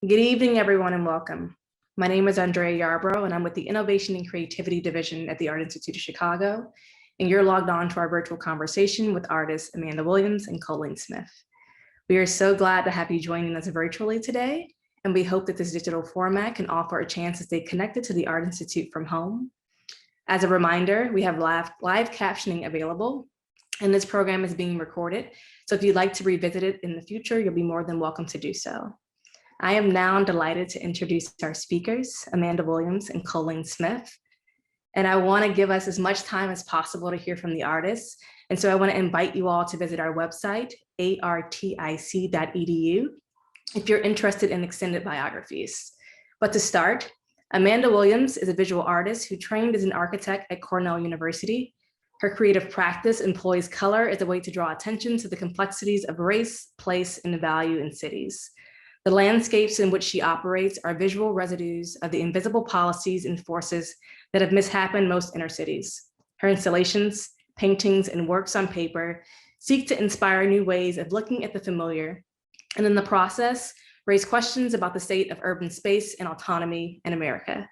Good evening, everyone, and welcome. My name is Andrea Yarbrough, and I'm with the Innovation and Creativity Division at the Art Institute of Chicago. And you're logged on to our virtual conversation with artists Amanda Williams and Colleen Smith. We are so glad to have you joining us virtually today, and we hope that this digital format can offer a chance to stay connected to the Art Institute from home. As a reminder, we have live captioning available, and this program is being recorded. So if you'd like to revisit it in the future, you'll be more than welcome to do so. I am now delighted to introduce our speakers, Amanda Williams and Colleen Smith. And I want to give us as much time as possible to hear from the artists. And so I want to invite you all to visit our website, artic.edu, if you're interested in extended biographies. But to start, Amanda Williams is a visual artist who trained as an architect at Cornell University. Her creative practice employs color as a way to draw attention to the complexities of race, place, and value in cities. The landscapes in which she operates are visual residues of the invisible policies and forces that have mishappened most inner cities. Her installations, paintings, and works on paper seek to inspire new ways of looking at the familiar, and in the process, raise questions about the state of urban space and autonomy in America.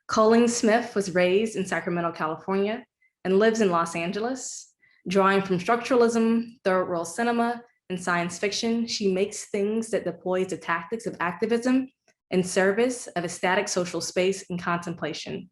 Colleen Smith was raised in Sacramento, California, and lives in Los Angeles. Drawing from structuralism, third world cinema, and science fiction, she makes things that deploys the tactics of activism in service of a static social space and contemplation.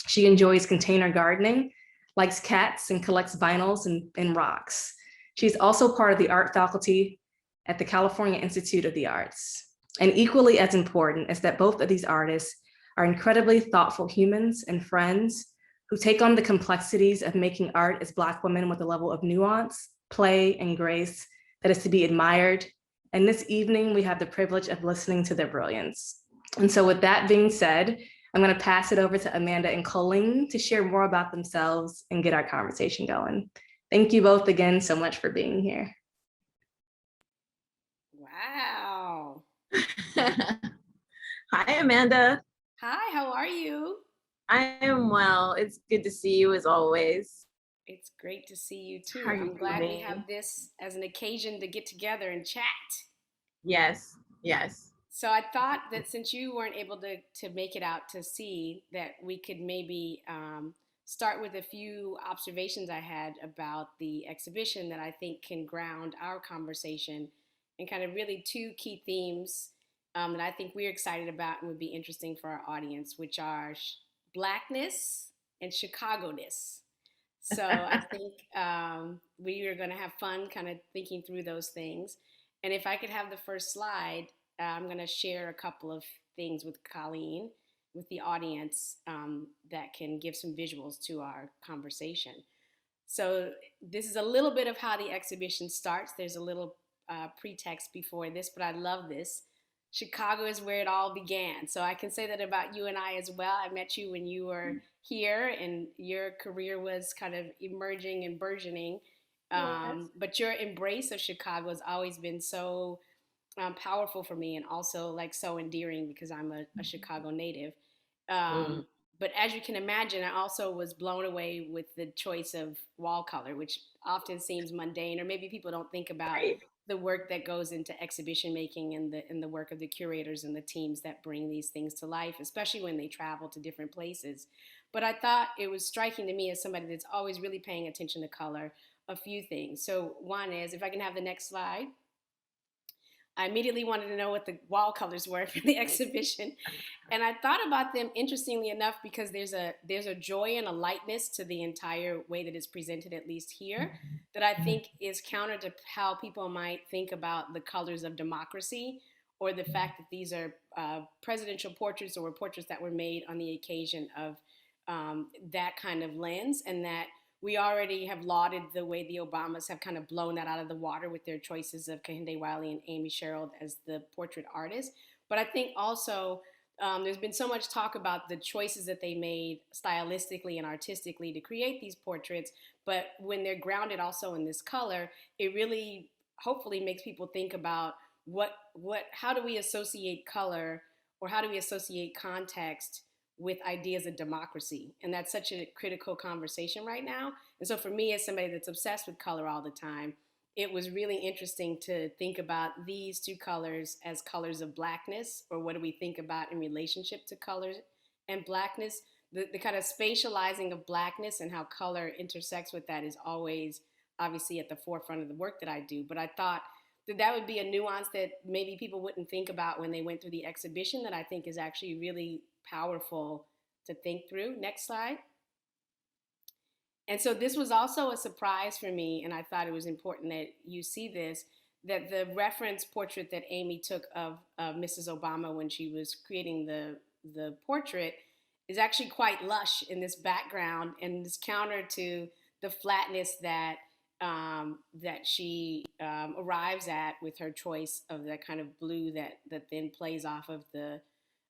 She enjoys container gardening, likes cats, and collects vinyls and rocks. She's also part of the art faculty at the California Institute of the Arts. And equally as important is that both of these artists are incredibly thoughtful humans and friends who take on the complexities of making art as Black women with a level of nuance, play, and grace that is to be admired. And this evening, we have the privilege of listening to their brilliance. And so with that being said, I'm gonna pass it over to Amanda and Colleen to share more about themselves and get our conversation going. Thank you both again so much for being here. Wow. Hi, Amanda. Hi, how are you? I am well. It's good to see you as always. It's great to see you too. How are you I'm glad we doing? have this as an occasion to get together and chat. Yes, yes. So I thought that since you weren't able to make it out to see, that we could maybe start with a few observations I had about the exhibition that I think can ground our conversation and kind of really two key themes that I think we're excited about and would be interesting for our audience, which are Blackness and Chicago-ness. So I think we are going to have fun kind of thinking through those things. And if I could have the first slide, I'm going to share a couple of things with Colleen, with the audience, that can give some visuals to our conversation. So this is a little bit of how the exhibition starts. There's a little pretext before this, but I love this. Chicago is where it all began. So I can say that about you and I as well. I met you when you were here and your career was kind of emerging and burgeoning. But your embrace of Chicago has always been so powerful for me and also like so endearing because I'm a Chicago native. But as you can imagine, I also was blown away with the choice of wall color, which often seems mundane, or maybe people don't think about the work that goes into exhibition making and the work of the curators and the teams that bring these things to life, especially when they travel to different places. But I thought it was striking to me as somebody that's always really paying attention to color, a few things. So one is, if I can have the next slide. I immediately wanted to know what the wall colors were for the exhibition. And I thought about them interestingly enough because there's a joy and a lightness to the entire way that it's presented, at least here, that I think is counter to how people might think about the colors of democracy or the fact that these are presidential portraits or portraits that were made on the occasion of that kind of lens, and that we already have lauded the way the Obamas have kind of blown that out of the water with their choices of Kehinde Wiley and Amy Sherald as the portrait artists. But I think also there's been so much talk about the choices that they made stylistically and artistically to create these portraits. But when they're grounded also in this color, it really hopefully makes people think about how do we associate color, or how do we associate context with ideas of democracy. And that's such a critical conversation right now. And so for me, as somebody that's obsessed with color all the time, it was really interesting to think about these two colors as colors of blackness, or what do we think about in relationship to colors and blackness. The kind of spatializing of blackness and how color intersects with that is always obviously at the forefront of the work that I do. But I thought that that would be a nuance that maybe people wouldn't think about when they went through the exhibition, that I think is actually really powerful to think through. Next slide. And so this was also a surprise for me, and I thought it was important that you see this, that the reference portrait that Amy took of Mrs. Obama when she was creating the portrait is actually quite lush in this background, and is counter to the flatness that that she arrives at with her choice of that kind of blue that then plays off of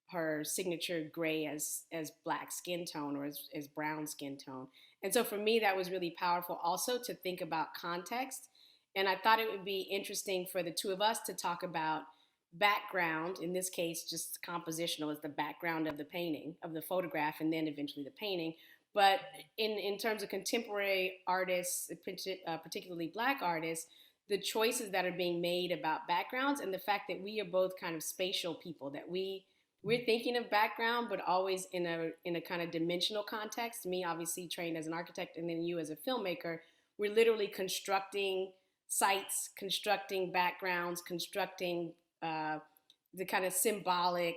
her signature gray as black skin tone, or as brown skin tone. And so for me, that was really powerful also to think about context. And I thought it would be interesting for the two of us to talk about background, in this case, just compositional as the background of the painting, of the photograph, and then eventually the painting. But in terms of contemporary artists, particularly Black artists, the choices that are being made about backgrounds, and the fact that we are both kind of spatial people, that we're thinking of background, but always in a kind of dimensional context. Me, obviously trained as an architect, and then you as a filmmaker, we're literally constructing sites, constructing backgrounds, constructing the kind of symbolic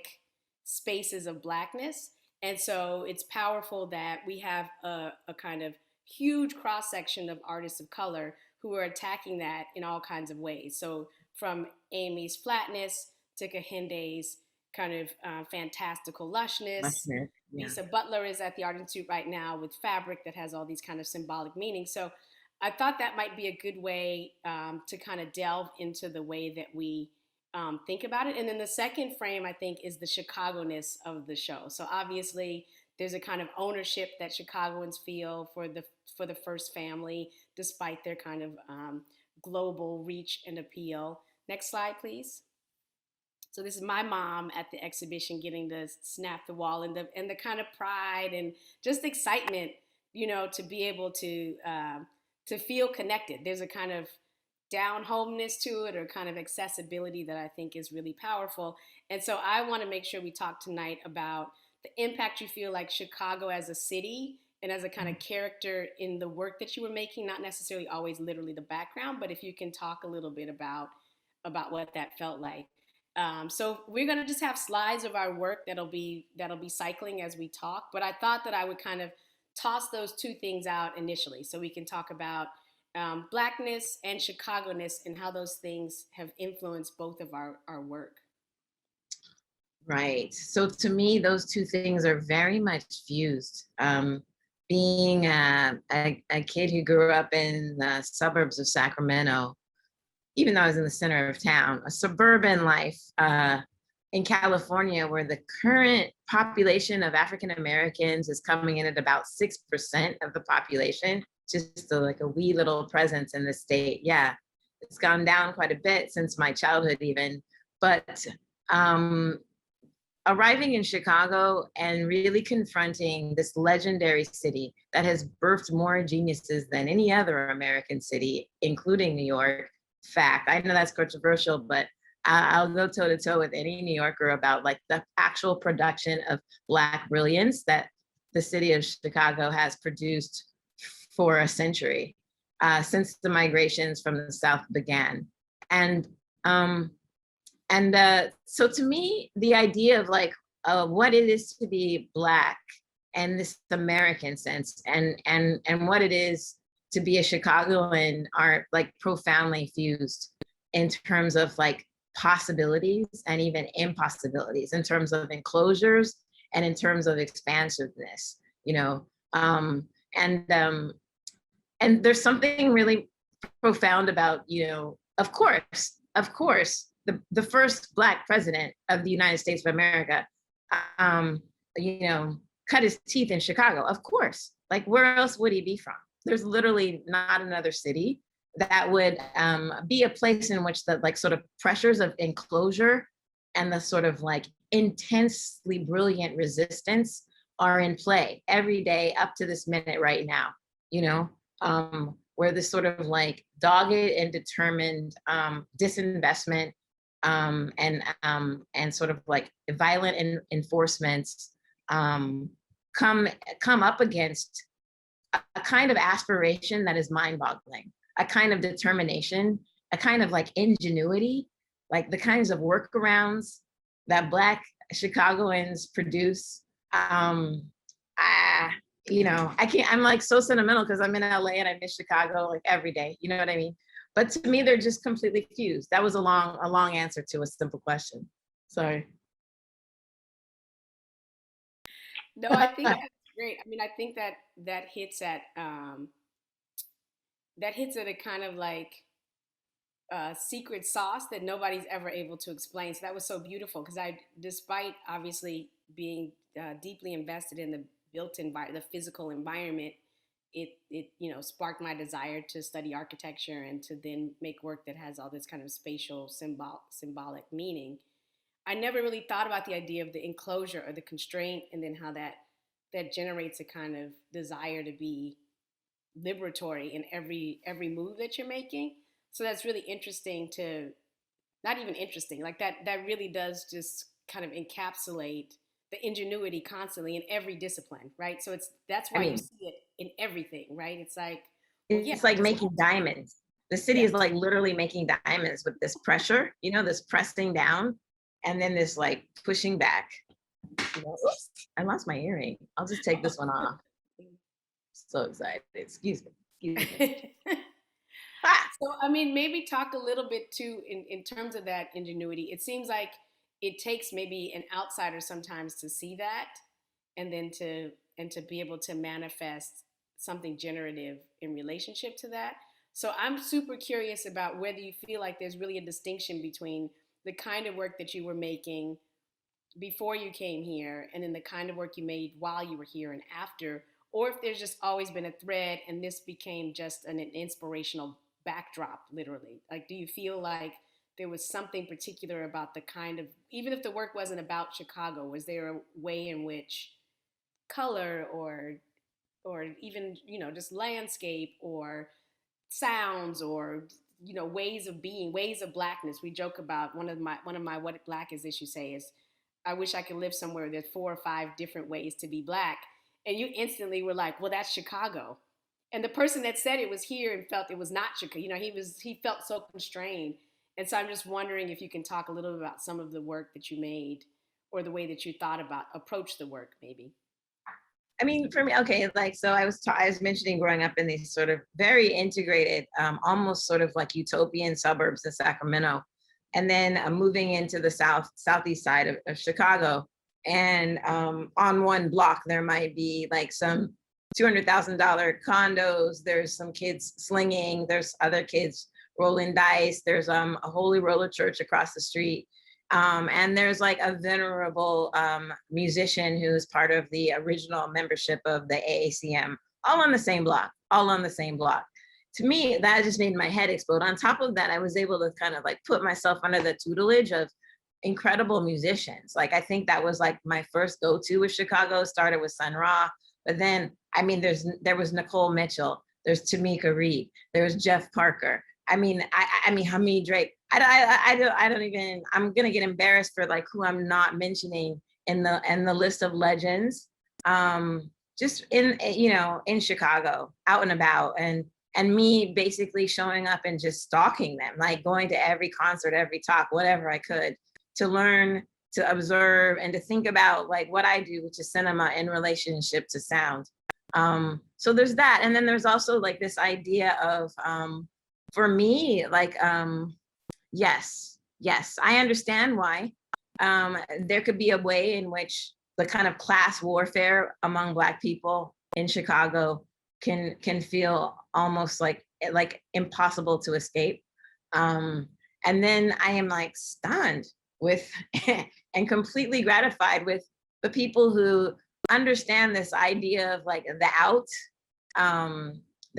spaces of blackness. And so it's powerful that we have a kind of huge cross section of artists of color who are attacking that in all kinds of ways. So from Amy's flatness to Kehende's kind of fantastical lushness. Yeah. Lisa Butler is at the Art Institute right now with fabric that has all these kind of symbolic meanings. So I thought that might be a good way to kind of delve into the way that we think about it. And then the second frame, I think, is the Chicago-ness of the show. So obviously there's a kind of ownership that Chicagoans feel for the first family, despite their kind of global reach and appeal. Next slide, please. So this is my mom at the exhibition getting to snap the wall, and the kind of pride and just excitement, you know, to be able to feel connected. There's a kind of down homeness to it, or kind of accessibility that I think is really powerful. And so I want to make sure we talk tonight about the impact you feel like Chicago as a city and as a kind of character in the work that you were making, not necessarily always literally the background, but if you can talk a little bit about what that felt like. So we're going to just have slides of our work that'll be cycling as we talk. But I thought that I would kind of toss those two things out initially, so we can talk about Blackness and Chicago-ness and how those things have influenced both of our work. Right. So to me, those two things are very much fused. Being a kid who grew up in the suburbs of Sacramento, even though I was in the center of town, a suburban life in California, where the current population of African Americans is coming in at about 6% of the population, just like a wee little presence in the state. Yeah, it's gone down quite a bit since my childhood even. But arriving in Chicago and really confronting this legendary city that has birthed more geniuses than any other American city, including New York. Fact, I know that's controversial, but I'll go toe to toe with any New Yorker about like the actual production of Black brilliance that the city of Chicago has produced for a century, since the migrations from the South began. And so to me, the idea of like what it is to be Black and this American sense, and what it is to be a Chicagoan, are like profoundly fused in terms of like possibilities and even impossibilities, in terms of enclosures and in terms of expansiveness, you know. And there's something really profound about, you know, of course, the first Black president of the United States of America, you know, cut his teeth in Chicago. Of course, like where else would he be from? There's literally not another city that would be a place in which the like sort of pressures of enclosure and the sort of like intensely brilliant resistance are in play every day up to this minute right now, you know. where this sort of like dogged and determined disinvestment and sort of like violent enforcements come up against a kind of aspiration that is mind-boggling, a kind of determination, a kind of like ingenuity, like the kinds of workarounds that Black Chicagoans produce. I can't, I'm like so sentimental because I'm in LA and I miss Chicago like every day, you know what I mean? But to me, they're just completely fused. That was a long answer to a simple question. Sorry. No, I think that's great. I mean, I think that that hits at a kind of like secret sauce that nobody's ever able to explain. So that was so beautiful because despite obviously being deeply invested in the the physical environment, it sparked my desire to study architecture and to then make work that has all this kind of spatial symbolic meaning. I never really thought about the idea of the enclosure or the constraint, and then how that generates a kind of desire to be liberatory in every move that you're making. So that's really interesting to, not even interesting, like that really does just kind of encapsulate the ingenuity constantly in every discipline, right? So that's I why you mean, see it in everything, right? It's like, well, yeah, it's like just making diamonds. The city yeah. is like literally making diamonds with this pressure, this pressing down, and then this like pushing back. Oops, I lost my earring. I'll just take this one off. So excited. Excuse me. Ah! So, I mean, maybe talk a little bit too in terms of that ingenuity. It seems like it takes maybe an outsider sometimes to see that, and then to be able to manifest something generative in relationship to that. So I'm super curious about whether you feel like there's really a distinction between the kind of work that you were making before you came here and then the kind of work you made while you were here and after, or if there's just always been a thread and this became just an inspirational backdrop, literally. Like, do you feel like there was something particular about the kind of, even if the work wasn't about Chicago, was there a way in which color or even, just landscape or sounds or ways of being, ways of blackness? We joke about one of my what black is this you say is, I wish I could live somewhere where there's 4 or 5 different ways to be black. And you instantly were like, well, that's Chicago. And the person that said it was here and felt it was not Chicago. He felt so constrained. And so I'm just wondering if you can talk a little bit about some of the work that you made or the way that you thought about approach the work, maybe. I mean, for me, okay, like, so I was mentioning growing up in these sort of very integrated, almost sort of like utopian suburbs in Sacramento, and then moving into the southeast side of Chicago. And on one block, there might be like some $200,000 condos. There's some kids slinging. There's other kids rolling dice. There's a Holy Roller Church across the street. And there's like a venerable musician who's part of the original membership of the AACM, all on the same block, To me, that just made my head explode. On top of that, I was able to kind of like put myself under the tutelage of incredible musicians. Like, I think that was like my first go-to with Chicago. Started with Sun Ra, but then, I mean, there was Nicole Mitchell, there's Tamika Reed, there's Jeff Parker. I mean, Hamid Drake. I don't even, I'm gonna get embarrassed for like who I'm not mentioning in the list of legends. Just in Chicago, out and about, and me basically showing up and just stalking them, like going to every concert, every talk, whatever I could, to learn, to observe, and to think about like what I do, which is cinema in relationship to sound. So there's that, and then there's also like this idea of, for me, like, yes, I understand why. There could be a way in which the kind of class warfare among Black people in Chicago can feel almost like impossible to escape. And then I am like stunned with and completely gratified with the people who understand this idea of like the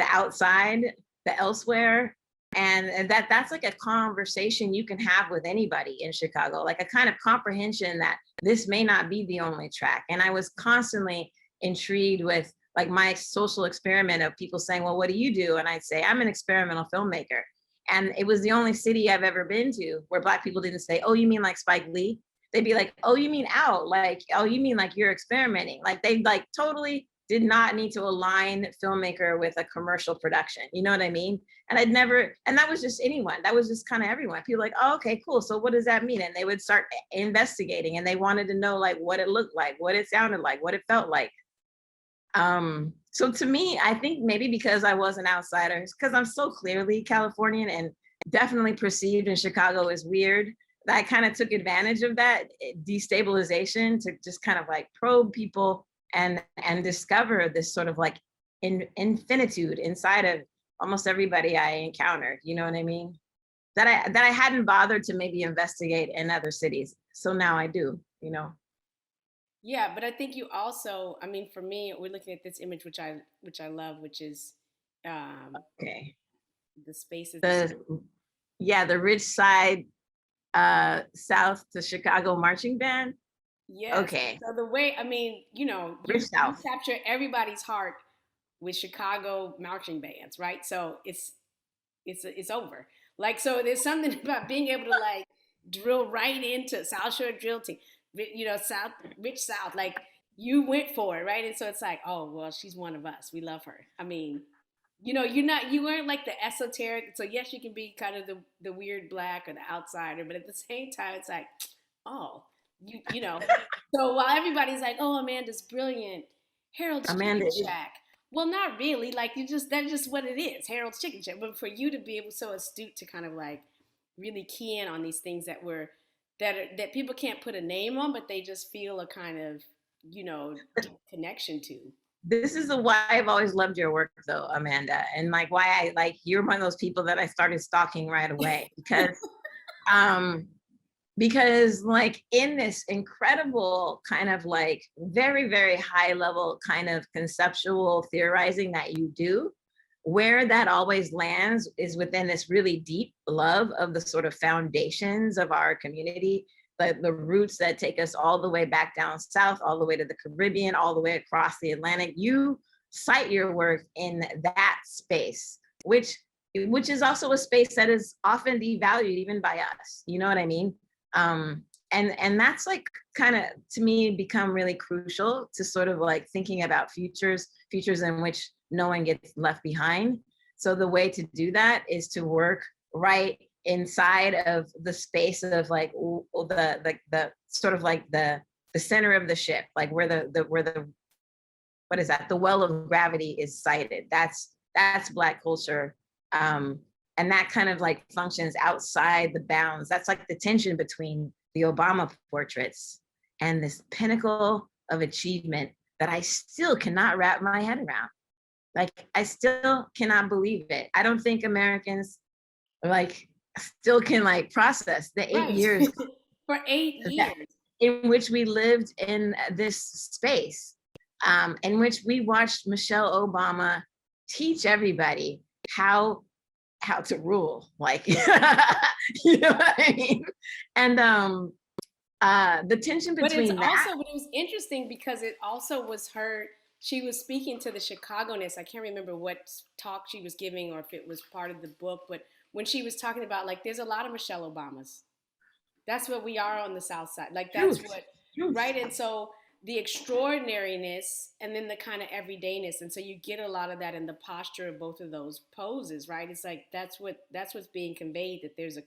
outside, the elsewhere, and that's like a conversation you can have with anybody in Chicago, like a kind of comprehension that this may not be the only track. And I was constantly intrigued with like my social experiment of people saying, well, what do you do? And I'd say, I'm an experimental filmmaker. And it was the only city I've ever been to where Black people didn't say, oh, you mean like Spike Lee? They'd be like, oh, you mean out? Like, oh, you mean like you're experimenting? Like they like totally did not need to align filmmaker with a commercial production. You know what I mean? And I'd never, and that was just anyone. That was just kind of everyone. People like, oh, okay, cool. So what does that mean? And they would start investigating and they wanted to know like what it looked like, what it sounded like, what it felt like. So to me, I think maybe because I was an outsider, because I'm so clearly Californian and definitely perceived in Chicago as weird, that I kind of took advantage of that destabilization to just kind of like probe people and discover this sort of like infinitude inside of almost everybody I encountered. You know what I mean? That I hadn't bothered to maybe investigate in other cities. So now I do, you know. Yeah, but I think you also, I mean, for me, we're looking at this image, which I love, which is Okay. the spaces. The Rich Side South to Chicago marching band. Yes. Okay. So the way, I mean, you Rich South. capture everybody's heart with Chicago marching bands, right? So it's over. Like, so there's something about being able to like drill right into South Shore Drill Team, South Rich South. Like you went for it, right? And so it's like, oh well, she's one of us. We love her. I mean, you weren't like the esoteric. So yes, you can be kind of the weird Black or the outsider, but at the same time, it's like, oh, you know. So while everybody's like, oh, Amanda's brilliant, Harold's Amanda Chicken is Shack. Well, not really. Like that's just what it is, Harold's Chicken Shack. But for you to be able so astute to kind of like really key in on these things that people can't put a name on, but they just feel a kind of deep connection to. this is why I've always loved your work though, Amanda, and like why I like you're one of those people that I started stalking right away um because like in this incredible kind of like very very high level kind of conceptual theorizing that you do, where that always lands is within this really deep love of the sort of foundations of our community, the roots that take us all the way back down south, all the way to the Caribbean, all the way across the Atlantic. You cite your work in that space, which is also a space that is often devalued even by us. You know what I mean? And that's like kind of to me become really crucial to sort of like thinking about futures in which no one gets left behind. So the way to do that is to work right inside of the space of like the sort of like the center of the ship, like where the what is that, the well of gravity is sited. That's Black culture, and that kind of like functions outside the bounds. That's like the tension between the Obama portraits and this pinnacle of achievement that I still cannot wrap my head around. Like I still cannot believe it. I don't think Americans like still can like process the 8 years for 8 years in which we lived in this space, in which we watched Michelle Obama teach everybody how to rule, like you know what I mean? And the tension between but it was interesting because it also was she was speaking to the Chicagoness. I can't remember what talk she was giving or if it was part of the book, but when she was talking about like there's a lot of Michelle Obamas. That's what we are on the South Side. Like that's right. And so the extraordinariness and then the kind of everydayness. And so you get a lot of that in the posture of both of those poses, right? It's like that's what's being conveyed, that there's a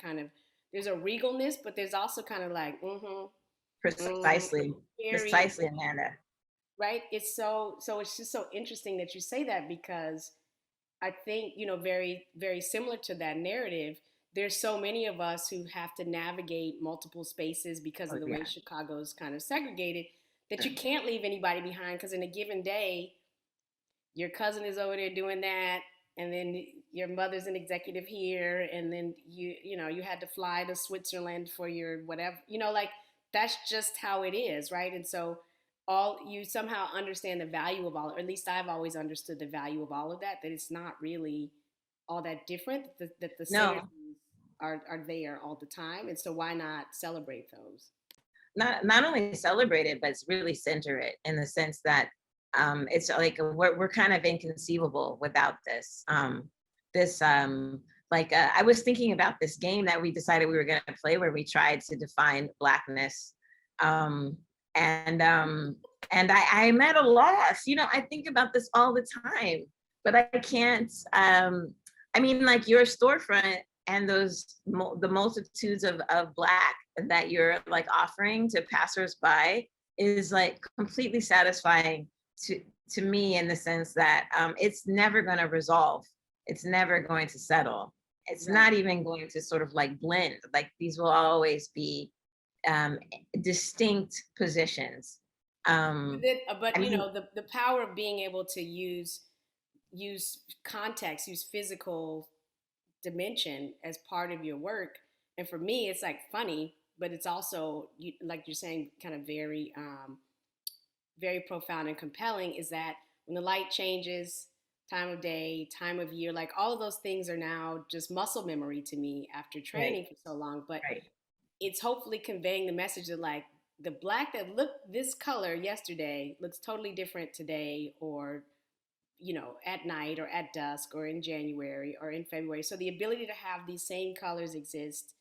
regalness, but there's also kind of like, precisely, Amanda. Right? It's so it's just so interesting that you say that, because I think, very, very similar to that narrative, there's so many of us who have to navigate multiple spaces because of the way Chicago's kind of segregated, that you can't leave anybody behind, because in a given day, your cousin is over there doing that, and then your mother's an executive here, and then you had to fly to Switzerland for your whatever, like that's just how it is, right? And so you somehow understand the value of all, or at least I've always understood the value of all of that it's not really all that different, that the synergies are there all the time. And so why not celebrate those? Not only celebrate it, but it's really center it in the sense that It's like we're kind of inconceivable without this. This like I was thinking about this game that we decided we were going to play where we tried to define blackness, um, and um, and I'm at a loss. You know, I think about this all the time, but I can't. I mean, like your storefront and the multitudes of black that you're like offering to passersby is like completely satisfying to me in the sense that it's never going to resolve. It's never going to settle. It's Right. not even going to sort of like blend. Like these will always be um, distinct positions. But I you mean, know, the power of being able to use context, use physical dimension as part of your work. And for me, it's like funny, but it's also like you're saying, kind of very profound and compelling. Is that when the light changes, time of day, time of year, like all of those things are now just muscle memory to me after right, training for so long. But right, it's hopefully conveying the message that like the black that looked this color yesterday looks totally different today, or at night or at dusk or in January or in February. So the ability to have these same colors exist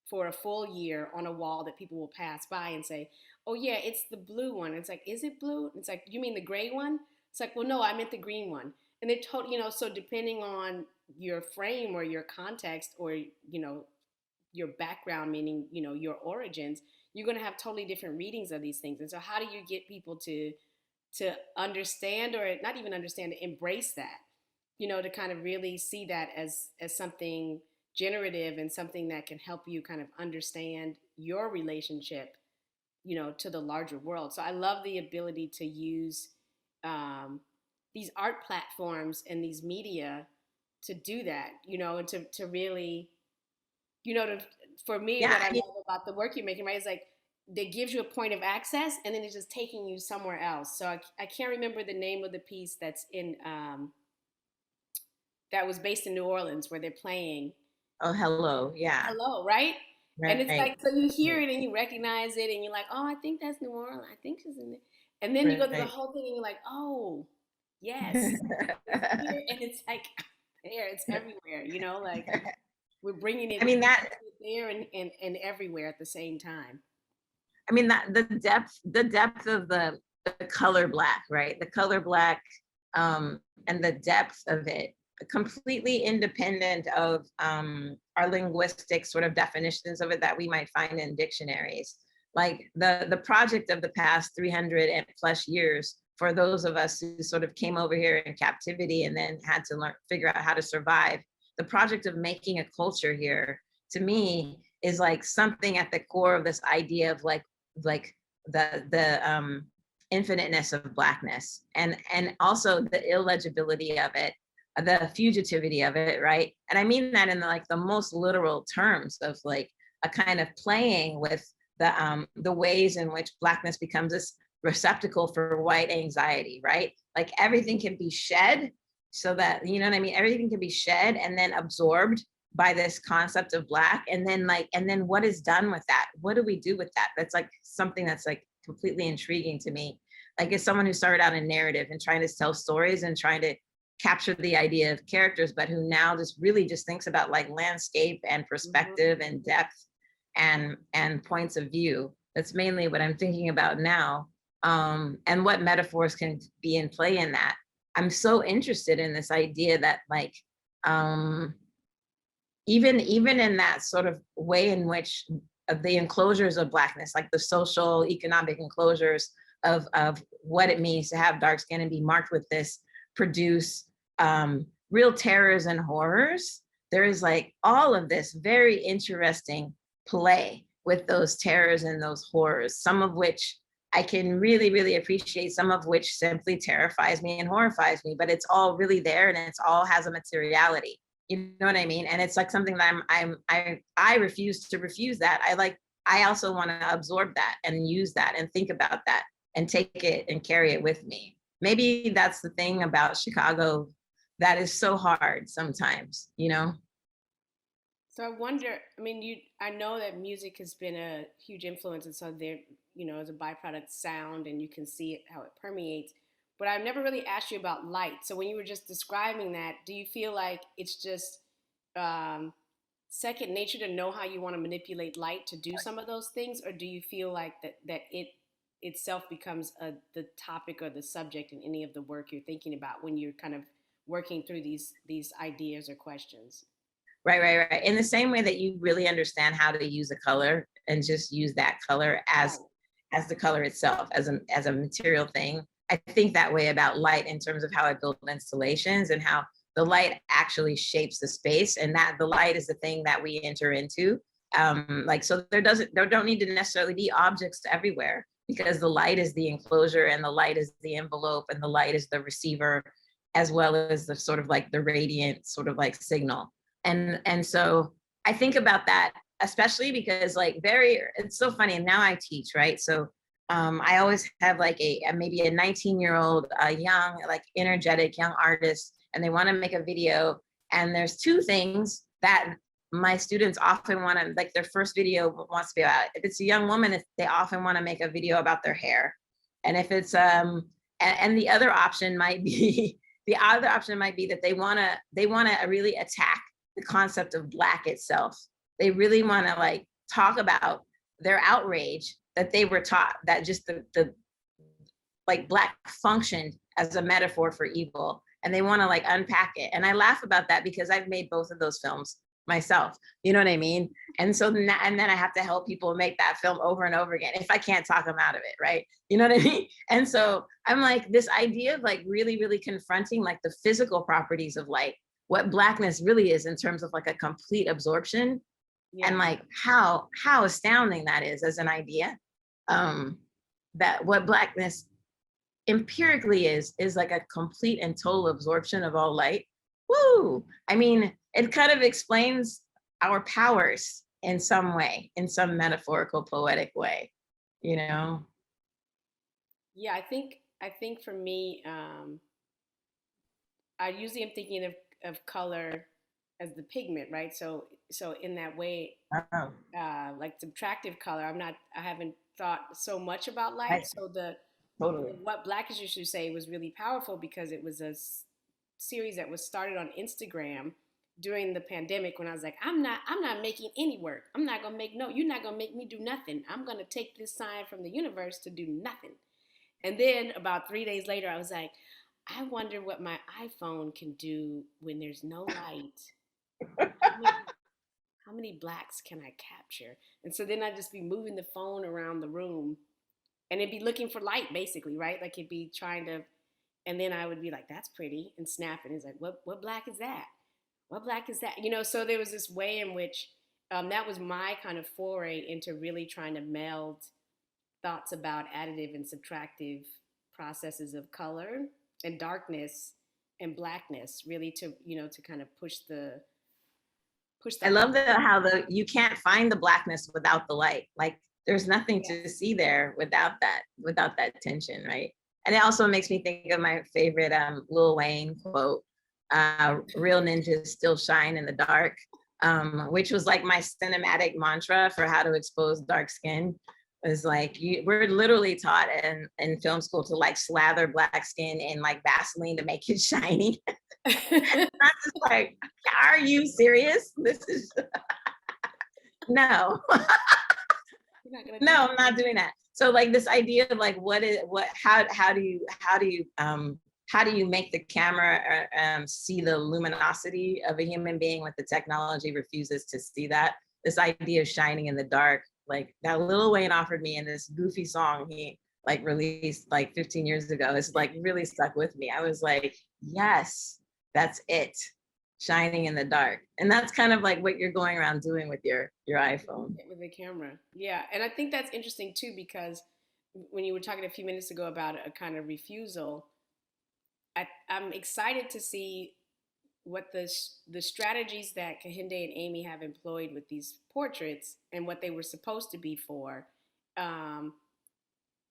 for a full year on a wall that people will pass by and say, "Oh yeah, it's the blue one." It's like, "Is it blue?" It's like, "You mean the gray one?" It's like, "Well, no, I meant the green one." And they told, so depending on your frame or your context or your background, meaning your origins, you're going to have totally different readings of these things. And so how do you get people to understand, or not even understand, to embrace that, to kind of really see that as something generative and something that can help you kind of understand your relationship, to the larger world. So I love the ability to use um, these art platforms and these media to do that, and to really, to, for me, yeah. what I I mean, love about the work you're making, right, is like that gives you a point of access, and then it's just taking you somewhere else. So I can't remember the name of the piece that's in that was based in New Orleans where they're playing oh, hello, yeah, Hello, right? And it's right, like, so you hear right, it and you recognize it and you're like, oh, I think that's New Orleans. I think she's in there. And then you go through the right. whole thing and you're like, oh, yes, it's here. And it's like there, it's everywhere, like we're bringing I it mean that. there and everywhere at the same time. I mean that the depth of the color black, right? The color black, and the depth of it, completely independent of our linguistic sort of definitions of it that we might find in dictionaries. Like the project of the past 300 and plus years for those of us who sort of came over here in captivity and then had to figure out how to survive. The project of making a culture here, to me, is like something at the core of this idea of like the infiniteness of blackness, and also the illegibility of it, the fugitivity of it, right? And I mean that in like the most literal terms of like a kind of playing with the ways in which blackness becomes this receptacle for white anxiety, right? Like everything can be shed, so that, you know what I mean, everything can be shed and then absorbed by this concept of black, and then what is done with that? What do we do with that? That's like something that's like completely intriguing to me. Like, as someone who started out in narrative and trying to tell stories and trying to capture the idea of characters, but who now just really just thinks about like landscape and Mm-hmm. perspective and depth and points of view. That's mainly what I'm thinking about now. And what metaphors can be in play in that. I'm so interested in this idea that like um even in that sort of way in which the enclosures of blackness, like the social economic enclosures of what it means to have dark skin and be marked with this, produce real terrors and horrors. There is like all of this very interesting play with those terrors and those horrors, some of which I can really, really appreciate, some of which simply terrifies me and horrifies me, but it's all really there and it's all has a materiality. You know what I mean? And it's like something that I refuse to refuse that. I also want to absorb that and use that and think about that and take it and carry it with me. Maybe that's the thing about Chicago that is so hard sometimes, you know? So I wonder, I mean, I know that music has been a huge influence, and so there, as a byproduct, sound, and you can see it how it permeates. but I've never really asked you about light. So when you were just describing that, do you feel like it's just um, second nature to know how you want to manipulate light to do some of those things, or do you feel like that it itself becomes the topic or the subject in any of the work you're thinking about when you're kind of working through these ideas or questions? Right, right, right. In the same way that you really understand how to use a color and just use that color Right. as the color itself, as a material thing. I think that way about light in terms of how I build installations and how the light actually shapes the space, and that the light is the thing that we enter into. Like so, there don't need to necessarily be objects everywhere because the light is the enclosure and the light is the envelope and the light is the receiver, as well as the sort of like the radiant sort of like signal. And so I think about that, especially because like it's so funny. And now I teach, right? So I always have like maybe a 19-year-old, young, like energetic young artist, and they want to make a video. And there's two things that my students often want to, like their first video wants to be about. If it's a young woman, they often want to make a video about their hair. And if it's and the other option might be the other option might be that they want to really attack the concept of Black itself. They really want to like talk about their outrage that they were taught that just the like Black functioned as a metaphor for evil, and they want to like unpack it. And I laugh about that because I've made both of those films myself. You know what I mean? And so and then I have to help people make that film over and over again if I can't talk them out of it, right? You know what I mean? And so I'm like, this idea of like really, really confronting like the physical properties of light, what Blackness really is in terms of like a complete absorption, Yeah. and like how astounding that is as an idea. That what Blackness empirically is like a complete and total absorption of all light. Woo! I mean, it kind of explains our powers in some way, in some metaphorical, poetic way, you know? Yeah, I think for me, I usually am thinking of color as the pigment, right? So in that way, Oh, like subtractive color, I haven't thought so much about light. right, So totally. what Black is, you should say, was really powerful because it was a series that was started on Instagram during the pandemic when I was like, I'm not making any work. I'm not gonna make no, you're not gonna make me do nothing. I'm gonna take this sign from the universe to do nothing. And then about 3 days later, I was like, I wonder what my iPhone can do when there's no light. How many, how many Blacks can I capture? And so then I'd just be moving the phone around the room and it'd be looking for light basically, right? Like it'd be trying to, and then I would be like, that's pretty, and snap it. It's like, what Black is that? What Black is that? You know, so there was this way in which that was my kind of foray into really trying to meld thoughts about additive and subtractive processes of color and darkness and Blackness, really to, you know, to kind of push the I love how you can't find the Blackness without the light. Like there's nothing yes. to see there without that tension, right? And it also makes me think of my favorite Lil Wayne quote, real ninjas still shine in the dark, which was like my cinematic mantra for how to expose dark skin. Is like we're literally taught in film school to like slather Black skin in like Vaseline to make it shiny. I'm just like, are you serious? This is no. No, I'm not doing that. So like this idea of like how do you make the camera see the luminosity of a human being when the technology refuses to see that? This idea of shining in the dark, like that Lil Wayne offered me in this goofy song he like released like 15 years ago, it's like really stuck with me. I was like, yes, that's it. Shining in the dark. And that's kind of like what you're going around doing with your iPhone. With the camera. Yeah. And I think that's interesting too, because when you were talking a few minutes ago about a kind of refusal, I'm excited to see what the strategies that Kehinde and Amy have employed with these portraits and what they were supposed to be for.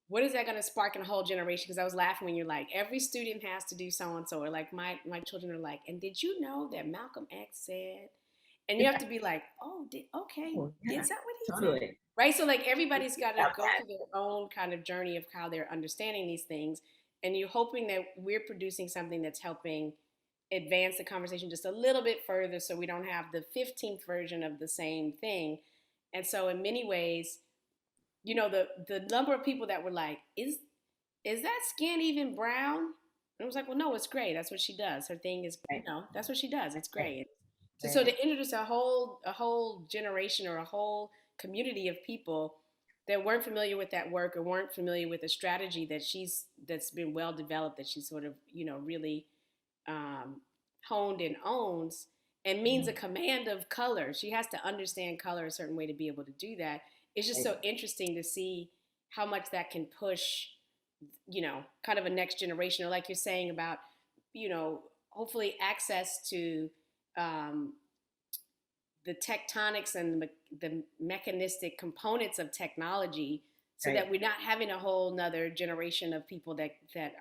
What is that going to spark in a whole generation? Because I was laughing when you're like, every student has to do so and so, or like my children are like, and did you know that Malcolm X said? And you have to be like, oh, okay, Oh, yeah, is that what he said? totally. Right. So like everybody's got to About go that. through their own kind of journey of how they're understanding these things. and you're hoping that we're producing something that's helping advance the conversation just a little bit further, so we don't have the 15th version of the same thing. And so in many ways, the number of people that were like, is that skin even brown? And I was like, well, no, it's gray. That's what she does. Her thing is, Right. that's what she does. It's Right. gray. So to introduce a whole generation or a whole community of people that weren't familiar with that work or weren't familiar with the strategy that's been well developed, that she's sort of, really honed and owns, and means a command of color. She has to understand color a certain way to be able to do that. It's just so interesting to see how much that can push, kind of a next generation, or like you're saying about, hopefully access to the tectonics and the mechanistic components of technology, so Right. that we're not having a whole nother generation of people that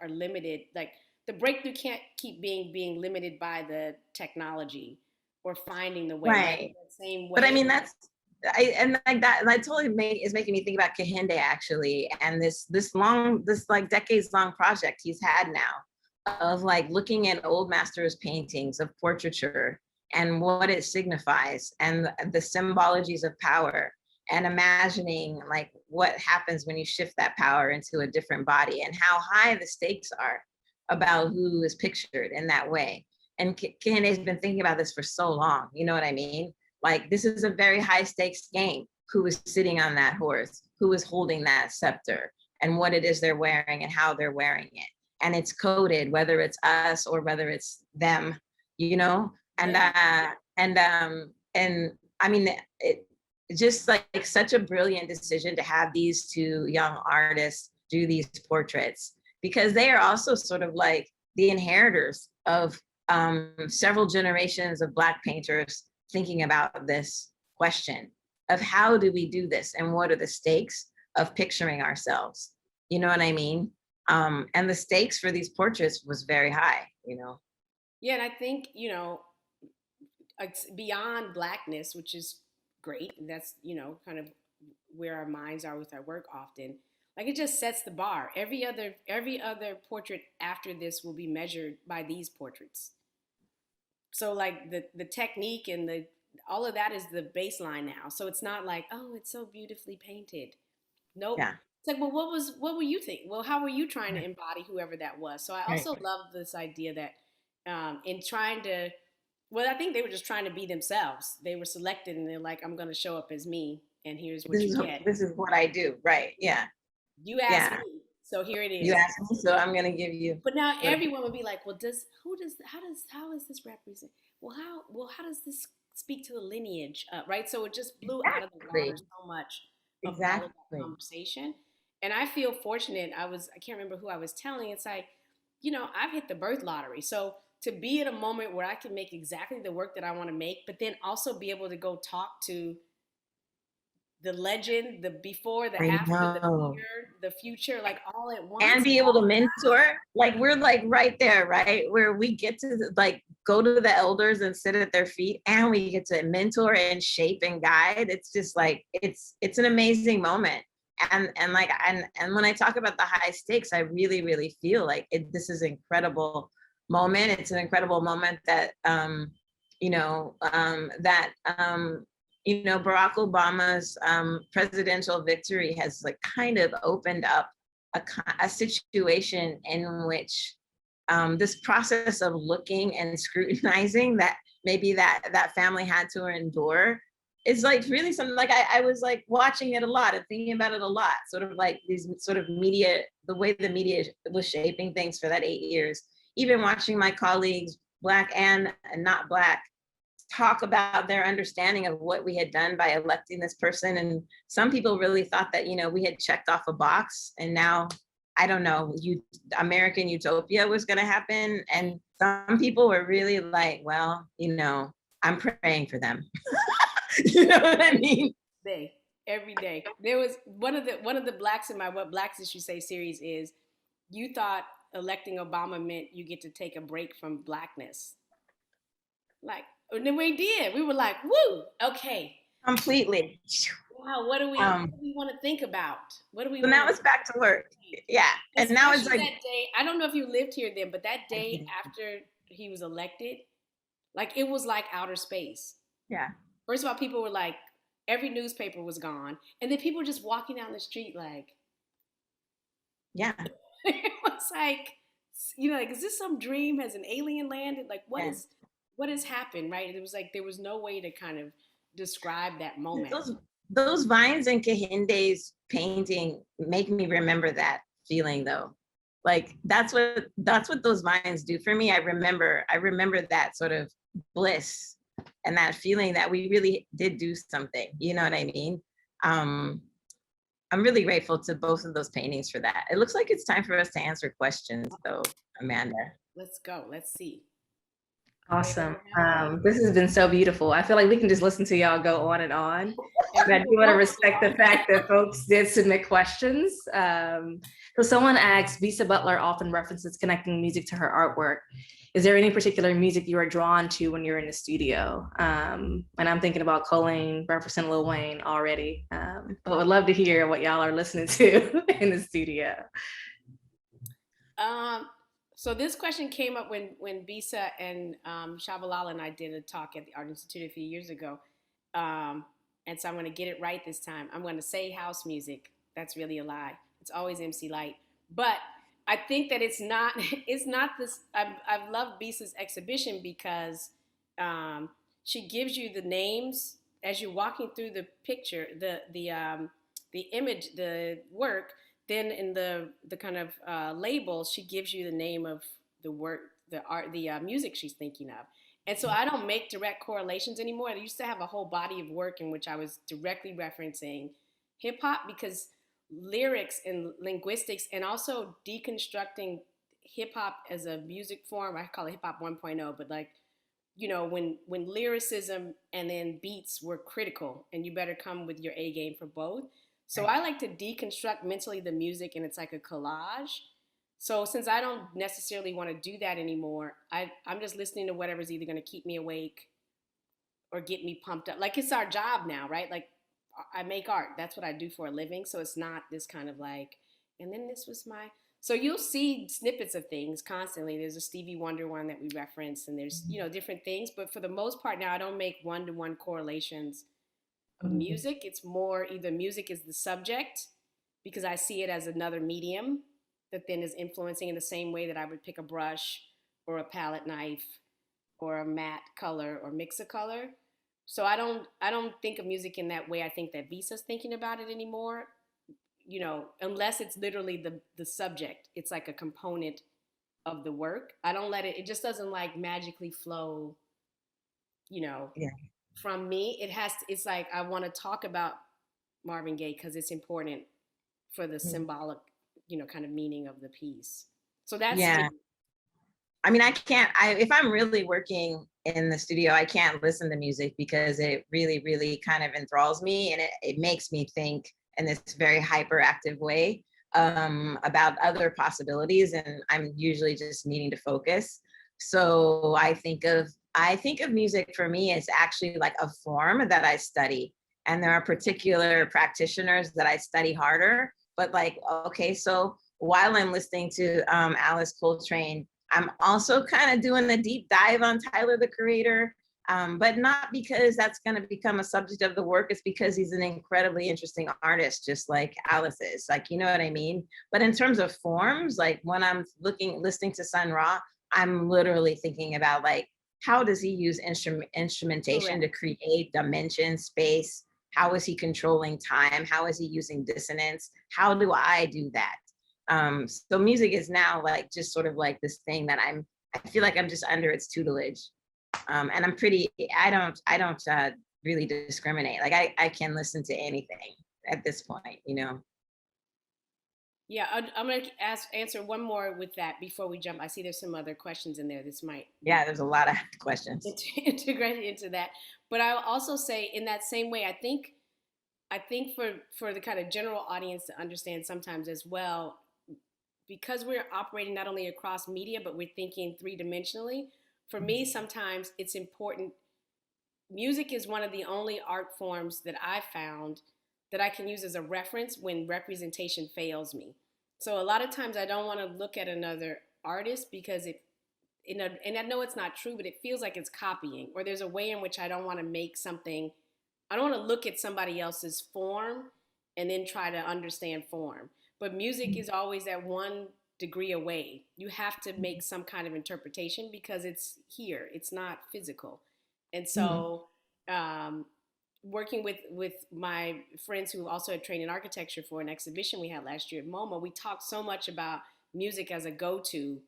are limited. Like the breakthrough can't keep being limited by the technology or finding the way. Right. That same way. But I mean, and like that, and that totally is making me think about Kehinde actually, and this like decades long project he's had now of like looking at old masters paintings of portraiture and what it signifies and the symbologies of power, and imagining like what happens when you shift that power into a different body and how high the stakes are about who is pictured in that way. And Kehinde's been thinking about this for so long, you know what I mean? Like, this is a very high stakes game. Who is sitting on that horse? Who is holding that scepter? And what it is they're wearing and how they're wearing it. And it's coded, whether it's us or whether it's them, you know? And I mean, it just like such a brilliant decision to have these two young artists do these portraits, because they are also sort of like the inheritors of several generations of Black painters thinking about this question of how do we do this and what are the stakes of picturing ourselves, you know what I mean? And the stakes for these portraits was very high, you know? Yeah, and I think, it's beyond Blackness, which is great. That's, kind of where our minds are with our work often. Like, it just sets the bar. Every other portrait after this will be measured by these portraits. So like the technique and all of that is the baseline now. So it's not like, oh, it's so beautifully painted. Nope. Yeah. It's like, well, what were you thinking? Well, how were you trying to embody whoever that was? So I also love this idea that in trying to, well, I think they were just trying to be themselves. They were selected and they're like, I'm going to show up as me, and here's what you get. This is what I do, right? Yeah. You asked me, so here it is. You asked me, so I'm going to give you. But now everyone would be like, well, how is this represent? How does this speak to the lineage, right? So it just blew out of the water so much of all of that conversation. And I feel fortunate. I can't remember who I was telling. It's like, I've hit the birth lottery. So to be at a moment where I can make exactly the work that I want to make, but then also be able to go talk to the legend, the before, the after, the future, like all at once. And be able to mentor. Like, we're like right there, right? Where we get to like go to the elders and sit at their feet, and we get to mentor and shape and guide. It's just like, it's an amazing moment. And when I talk about the high stakes, I really, really feel like this is an incredible moment. It's an incredible moment that, Barack Obama's presidential victory has like kind of opened up a situation in which this process of looking and scrutinizing that maybe that family had to endure is like really something. Like I was like watching it a lot and thinking about it a lot, sort of like these sort of media, the way the media was shaping things for that 8 years. Even watching my colleagues, Black and not Black, talk about their understanding of what we had done by electing this person. And some people really thought that, we had checked off a box, and now, I don't know, American utopia was going to happen. And some people were really like, well, I'm praying for them. You know what I mean? Every day. There was one of the Blacks in my What Blacks Did You Say series is, you thought electing Obama meant you get to take a break from Blackness. Like, and then we did. We were like, woo, okay. Completely. Wow, what do we want to think about? What do we So want now to it's back to work. Yeah. And now it's especially like, that day. I don't know if you lived here then, but that I day did. after he was elected, like it was like outer space. Yeah. First of all, people were like, every newspaper was gone, and then people were just walking down the street like, Yeah. it was like, like, is this some dream? Has an alien landed? Like, Yeah. what has happened? Right? It was like there was no way to kind of describe that moment. Those vines in Kahinde's painting make me remember that feeling though. Like that's what those vines do for me. I remember that sort of bliss and that feeling that we really did do something. You know what I mean? Um, I'm really grateful to both of those paintings for that. It looks like it's time for us to answer questions though, Amanda. Let's go. Let's see. Awesome. This has been so beautiful. I feel like we can just listen to y'all go on and on. But I do want to respect the fact that folks did submit questions. So someone asked, Visa Butler often references connecting music to her artwork. Is there any particular music you are drawn to when you're in the studio? And I'm thinking about Colleen referencing Lil Wayne already. But would love to hear what y'all are listening to in the studio. So this question came up when Bisa and Shabalala and I did a talk at the Art Institute a few years ago. And so I'm going to get it right this time. I'm going to say house music. That's really a lie. It's always MC Light. But I think that it's not it's not this. I've loved Bisa's exhibition because she gives you the names as you're walking through the picture, the image, the work. Then in the kind of label, she gives you the name of the work, the art, the music she's thinking of. And so I don't make direct correlations anymore. I used to have a whole body of work in which I was directly referencing hip hop because lyrics and linguistics and also deconstructing hip hop as a music form. I call it hip hop 1.0, but like, when lyricism and then beats were critical and you better come with your A game for both. So I like to deconstruct mentally the music and it's like a collage. So since I don't necessarily want to do that anymore, I'm just listening to whatever's either going to keep me awake or get me pumped up. Like it's our job now, right? Like I make art. That's what I do for a living. So it's not this kind of like, and then this was my. So you'll see snippets of things constantly. There's a Stevie Wonder one that we reference, and there's different things. But for the most part now, I don't make one-to-one correlations of music. It's more either music is the subject because I see it as another medium that then is influencing in the same way that I would pick a brush or a palette knife or a matte color or mix a color. So I don't think of music in that way. I think that Visa's thinking about it anymore, unless it's literally the subject. It's like a component of the work. I don't let it just doesn't like magically flow, Yeah. from me. It's like I want to talk about Marvin Gaye because it's important for the symbolic, kind of meaning of the piece. So that's Yeah. I mean, if I'm really working in the studio, I can't listen to music because it really, really kind of enthralls me and it makes me think in this very hyperactive way about other possibilities. And I'm usually just needing to focus. So I think of music for me as actually like a form that I study. And there are particular practitioners that I study harder. But like, okay, so while I'm listening to Alice Coltrane, I'm also kind of doing a deep dive on Tyler, the Creator, but not because that's going to become a subject of the work. It's because he's an incredibly interesting artist, just like Alice is. Like, you know what I mean? But in terms of forms, like when I'm listening to Sun Ra, I'm literally thinking about like, how does he use instrumentation to create dimension, space? How is he controlling time? How is he using dissonance? How do I do that? So music is now like just sort of like this thing that I feel like I'm just under its tutelage. And I don't really discriminate. Like I can listen to anything at this point, Yeah, I'm going to answer one more with that before we jump. I see there's some other questions in there. This might Yeah, there's a lot of questions. integrate into that. But I'll also say in that same way, I think for the kind of general audience to understand sometimes as well, because we're operating not only across media, but we're thinking three-dimensionally. For me, sometimes it's important. Music is one of the only art forms that I found that I can use as a reference when representation fails me. So a lot of times I don't want to look at another artist because and I know it's not true, but it feels like it's copying, or there's a way in which I don't want to make something, I don't want to look at somebody else's form and then try to understand form. But music is always that one degree away. You have to make some kind of interpretation because it's here, it's not physical. And so, working with my friends who also had trained in architecture for an exhibition we had last year at MoMA, we talked so much about music as a go-to.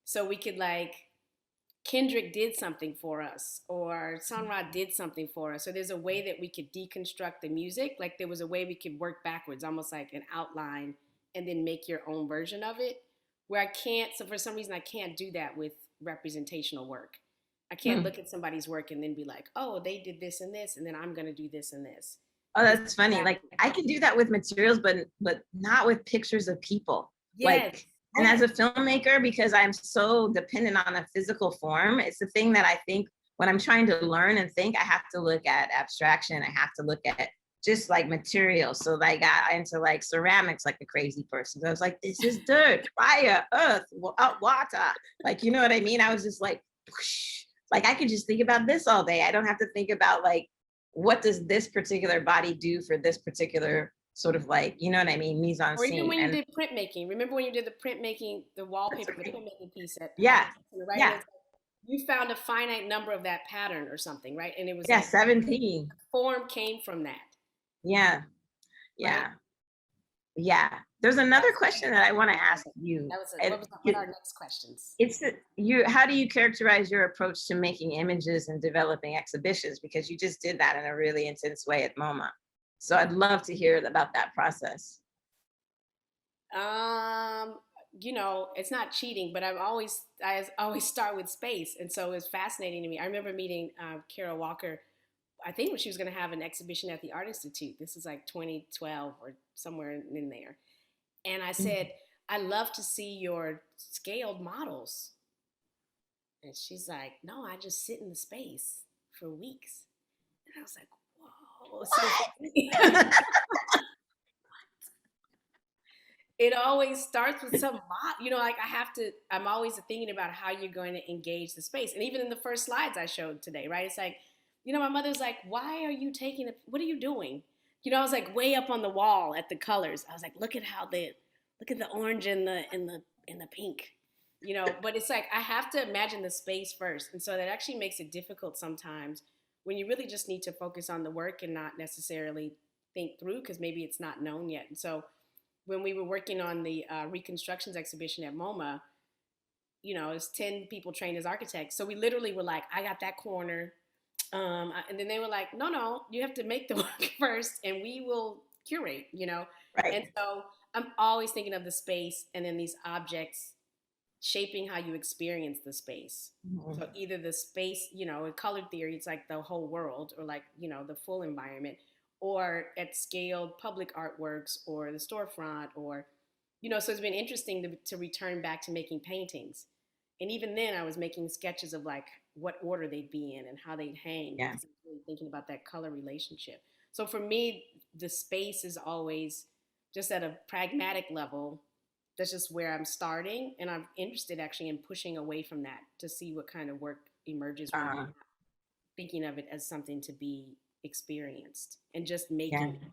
So we could, like, Kendrick did something for us, or Sun Ra did something for us. So there's a way that we could deconstruct the music. Like there was a way we could work backwards, almost like an outline, and then make your own version of it. Where I can't, so for some reason I can't do that with representational work. I can't look at somebody's work and then be like, oh, they did this and this, and then I'm gonna do this and this. Oh, that's funny. Like I can do that with materials, but not with pictures of people. Yes. Like, and as a filmmaker, because I'm so dependent on a physical form, it's the thing that I think when I'm trying to learn and think, I have to look at abstraction. I have to look at just like materials. So like I got into like ceramics like a crazy person. So I was like, this is dirt, fire, earth, water. Like, you know what I mean? I was just like, whoosh. Like I could just think about this all day. I don't have to think about like, what does this particular body do for this particular sort of like, you know what I mean, mise en Or even scene. when you did printmaking. Remember when you did the printmaking, the wallpaper, the printmaking piece at yeah, right? yeah. You found a finite number of that pattern or something, right? And it was like 17. Form came from that. Yeah, yeah, right? Yeah. There's another question that I want to ask you. What are our next questions? It's how do you characterize your approach to making images and developing exhibitions? Because you just did that in a really intense way at MoMA. So I'd love to hear about that process. You know, it's not cheating, but I always start with space. And so it's fascinating to me. I remember meeting Kara Walker, I think when she was going to have an exhibition at the Art Institute. This is like 2012 or somewhere in there. And I said, I love to see your scaled models. And she's like, no, I just sit in the space for weeks. And I was like, whoa. So it always starts with some you know, like I'm always thinking about how you're going to engage the space. And even in the first slides I showed today, right? It's like, you know, my mother's like, why are you what are you doing? You know, I was like way up on the wall at the colors. I was like, look at the orange and the pink, you know, but it's like, I have to imagine the space first. And so that actually makes it difficult sometimes when you really just need to focus on the work and not necessarily think through, because maybe it's not known yet. And so when we were working on the reconstructions exhibition at MoMA, you know, it's 10 people trained as architects. So we literally were like, I got that corner. And then they were like, no, you have to make the work first and we will curate, you know? Right. And so I'm always thinking of the space and then these objects shaping how you experience the space. Mm-hmm. So either the space, you know, in color theory, it's like the whole world, or like, you know, the full environment, or at scaled public artworks or the storefront, or, you know, so it's been interesting to return back to making paintings. And even then I was making sketches of like what order they'd be in and how they'd hang. Yeah. Because I was really thinking about that color relationship. So for me, the space is always just at a pragmatic level. That's just where I'm starting. And I'm interested actually in pushing away from that to see what kind of work emerges when I'm thinking of it as something to be experienced and just making it.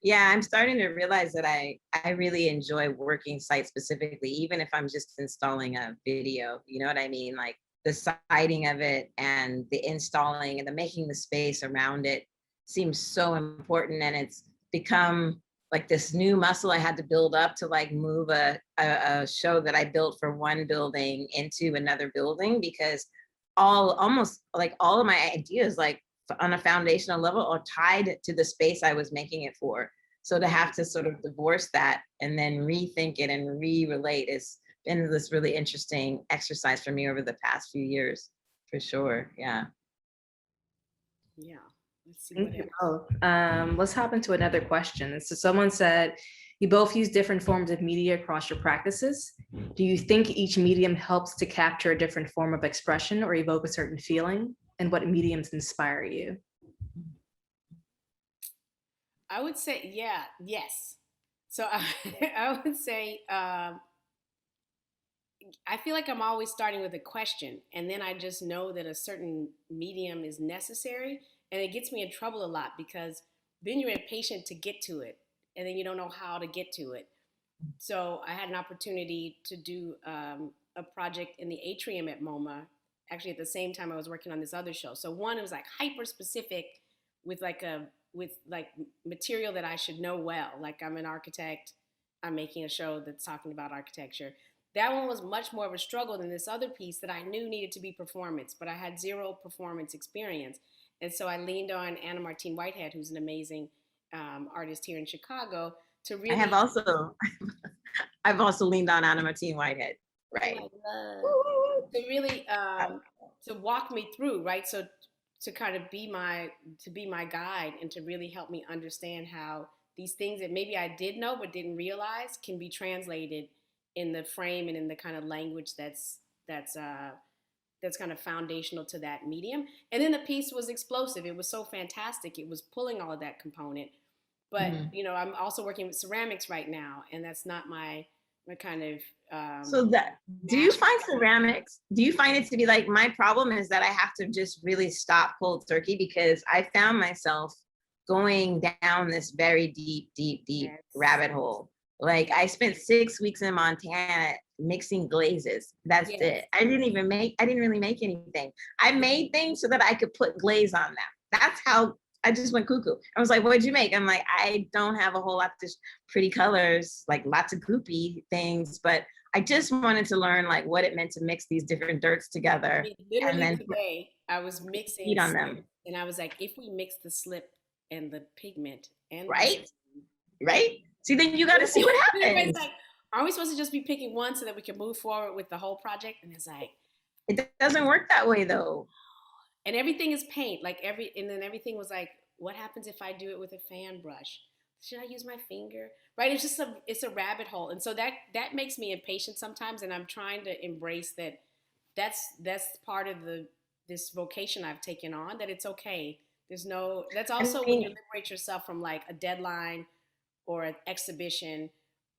Yeah, I'm starting to realize that I really enjoy working site specifically, even if I'm just installing a video, you know what I mean? Like the siting of it and the installing and the making the space around it seems so important. And it's become like this new muscle I had to build up to like move a show that I built for one building into another building, because almost all of my ideas, like on a foundational level, are tied to the space I was making it for. So to have to sort of divorce that and then rethink it and re-relate has been this really interesting exercise for me over the past few years, for sure. Yeah. Yeah. Let's see. Thank you both. Let's hop into another question. So someone said, you both use different forms of media across your practices. Do you think each medium helps to capture a different form of expression or evoke a certain feeling? And what mediums inspire you? I would say, yeah, yes. So I would say, I feel like I'm always starting with a question, and then I just know that a certain medium is necessary, and it gets me in trouble a lot because then you're impatient to get to it, and then you don't know how to get to it. So I had an opportunity to do a project in the atrium at MoMA, actually at the same time I was working on this other show. So one, it was like hyper specific with like material that I should know well. Like I'm an architect, I'm making a show that's talking about architecture. That one was much more of a struggle than this other piece that I knew needed to be performance, but I had zero performance experience. And so I leaned on Anna Martine Whitehead, who's an amazing artist here in Chicago, to I have really, also, I've also leaned on Anna Martine Whitehead, oh right? my God, Woo! to really to walk me through, right? So to kind of be my guide and to really help me understand how these things that maybe I did know but didn't realize can be translated in the frame and in the kind of language that's uh that's kind of foundational to that medium. And then the piece was explosive. It was so fantastic. It was pulling all of that component. But Mhm. I'm also working with ceramics right now, and that's not my kind of So that, do you master. find ceramics, do you find it to be like, my problem is that I have to just really stop cold turkey because I found myself going down this very deep, deep, deep Yes. rabbit hole. Like I spent 6 weeks in Montana mixing glazes. That's Yes. it. I didn't really make anything. I made things so that I could put glaze on them. That's how I just went cuckoo. I was like, what'd you make? I'm like, I don't have a whole lot of pretty colors, like lots of goopy things, but I just wanted to learn like what it meant to mix these different dirts I together mean, and literally then put today, I was mixing heat on slip, them. and I was like, if we mix the slip and the pigment and the Right? Right? See, then you got to see what everybody's happens. like, are we supposed to just be picking one so that we can move forward with the whole project? And it's like, It doesn't work that way though. and everything is paint, like and then everything was like, what happens if I do it with a fan brush? Should I use my finger? Right? It's a rabbit hole, and so that makes me impatient sometimes, and I'm trying to embrace that. That's part of this vocation I've taken on. That it's okay. That's I also when you mean, liberate yourself from like a deadline or an exhibition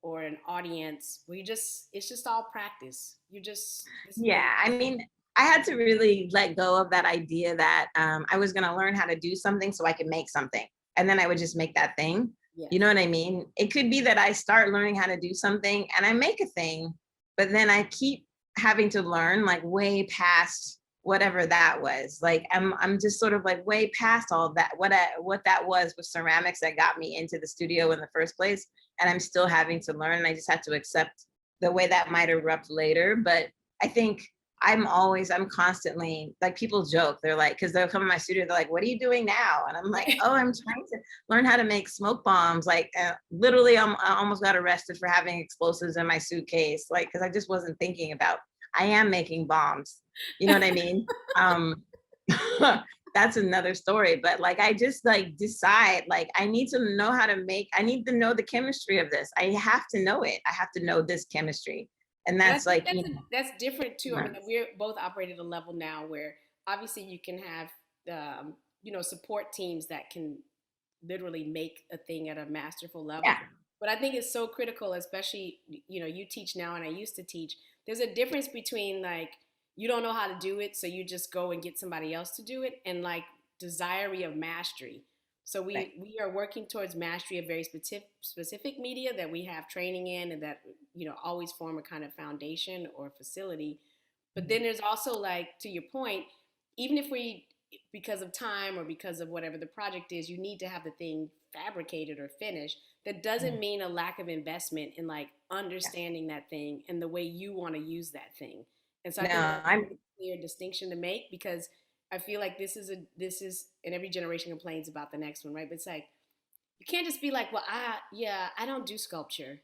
or an audience where it's just all practice. This is what yeah, I mean, I had to really let go of that idea that I was going to learn how to do something so I could make something. And then I would just make that thing. You yes. know what I mean? It could be that I start learning how to do something and I make a thing, but then I keep having to learn like way past whatever that was. Like I'm just sort of like way past all that, what that was with ceramics that got me into the studio in the first place. And I'm still having to learn. And I just have to accept the way that might erupt later. But I think I'm constantly like, people joke, they're like, because they'll come in my studio, they're like, what are you doing now? And I'm like, oh, I'm trying to learn how to make smoke bombs. Like, literally, I almost got arrested for having explosives in my suitcase, like, because I just wasn't thinking about, I am making bombs. You know what I mean? Um, that's another story. But like, I just like decide, like, I need to know how to make, I need to know the chemistry of this. I have to know it. I have to know this chemistry. And But I that's think like, you that's different too. I know, mean, we're both operating at a level now where obviously you can have support teams that can literally make a thing at a masterful level. yeah. But I think it's so critical, especially you teach now and I used to teach. There's a difference between like you don't know how to do it, so you just go and get somebody else to do it, and like desire of mastery. So Right. we are working towards mastery of very specific media that we have training in and that always form a kind of foundation or facility. But then there's also like to your point, even if we because of time or because of whatever the project is, you need to have the thing fabricated or finished. That doesn't mean a lack of investment in like Yeah. understanding that thing and the way you want to use that thing. And so I think No, that's a I'm really clear distinction to make because I feel like this is and every generation complains about the next one, right? But it's like you can't just be like, well, I don't do sculpture.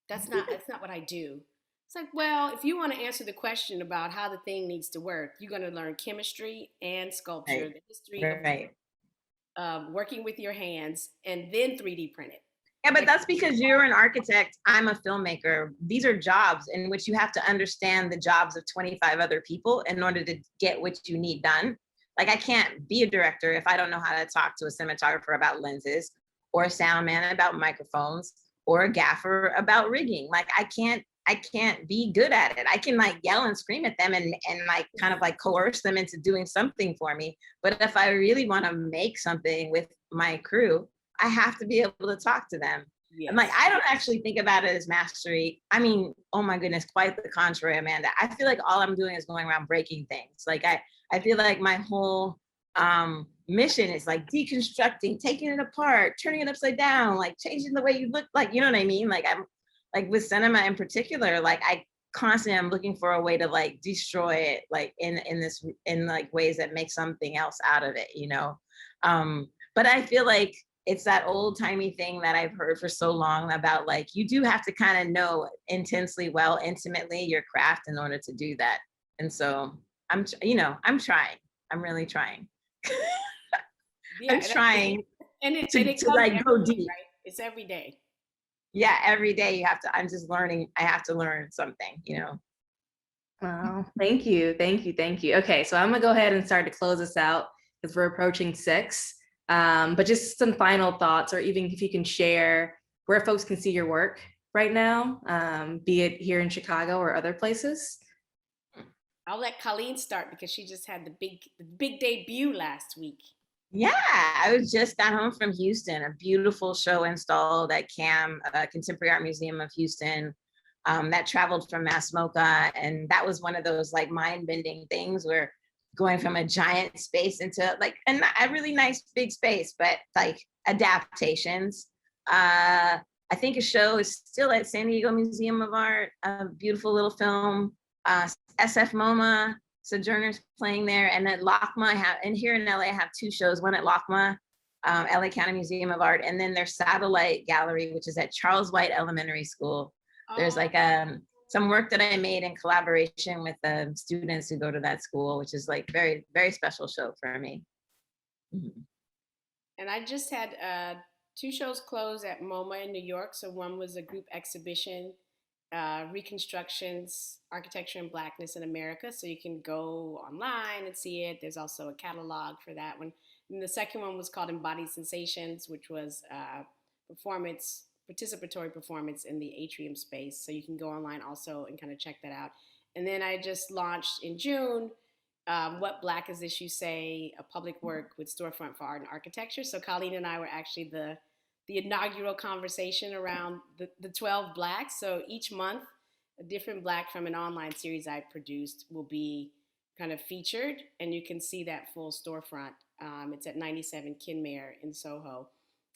That's not what I do. It's like, well, if you want to answer the question about how the thing needs to work, you're going to learn chemistry and sculpture, right. the history of Right. working with your hands, and then 3D print it. Yeah, but Like, that's because you're an architect. I'm a filmmaker. These are jobs in which you have to understand the jobs of 25 other people in order to get what you need done. Like, I can't be a director if I don't know how to talk to a cinematographer about lenses, or a sound man about microphones, or a gaffer about rigging. Like I can't be good at it. I can like yell and scream at them and like kind of like coerce them into doing something for me. But if I really want to make something with my crew, I have to be able to talk to them. Yes. And like I don't actually think about it as mastery. I mean, oh my goodness, quite the contrary, Amanda. I feel like all I'm doing is going around breaking things. Like I feel like my whole mission is like deconstructing, taking it apart, turning it upside down, like changing the way you look, like, you know what I mean? Like I'm like with cinema in particular, like I constantly am looking for a way to like destroy it, like in like ways that make something else out of it, you know? But I feel like it's that old timey thing that I've heard for so long about like, you do have to kind of know intensely well, intimately your craft in order to do that. And so I'm trying. I'm really trying. Yeah, I'm trying and it to comes like go every day, deep. right? It's every day. Yeah, every day you have to, I'm just learning, I have to learn something, you know. Wow, thank you, thank you, thank you. Okay, so I'm gonna go ahead and start to close this out because we're approaching 6. But just some final thoughts, or even if you can share where folks can see your work right now, be it here in Chicago or other places. I'll let Colleen start because she just had the big debut last week. Yeah, I just got home from Houston, a beautiful show installed at CAM, Contemporary Art Museum of Houston, that traveled from Mass MoCA. And that was one of those like mind-bending things where going from a giant space into like a really nice big space, but like adaptations. I think a show is still at San Diego Museum of Art, a beautiful little film. SF MoMA, Sojourners playing there, and at LACMA, and here in LA, I have 2 shows, one at LACMA, LA County Museum of Art, and then their satellite gallery, which is at Charles White Elementary School. There's like some work that I made in collaboration with the students who go to that school, which is like very, very special show for me. Mm-hmm. And I just had 2 shows close at MoMA in New York. So one was a group exhibition, Reconstructions, Architecture and Blackness in America. So you can go online and see it. There's also a catalog for that one. And the second one was called Embodied Sensations, which was participatory performance in the atrium space. So you can go online also and kind of check that out. And then I just launched in June What Black Is This You Say, a public work with Storefront for Art and Architecture. So Colleen and I were actually the inaugural conversation around the 12 Blacks. So each month, a different Black from an online series I produced will be kind of featured, and you can see that full storefront. It's at 97 Kinmare in Soho.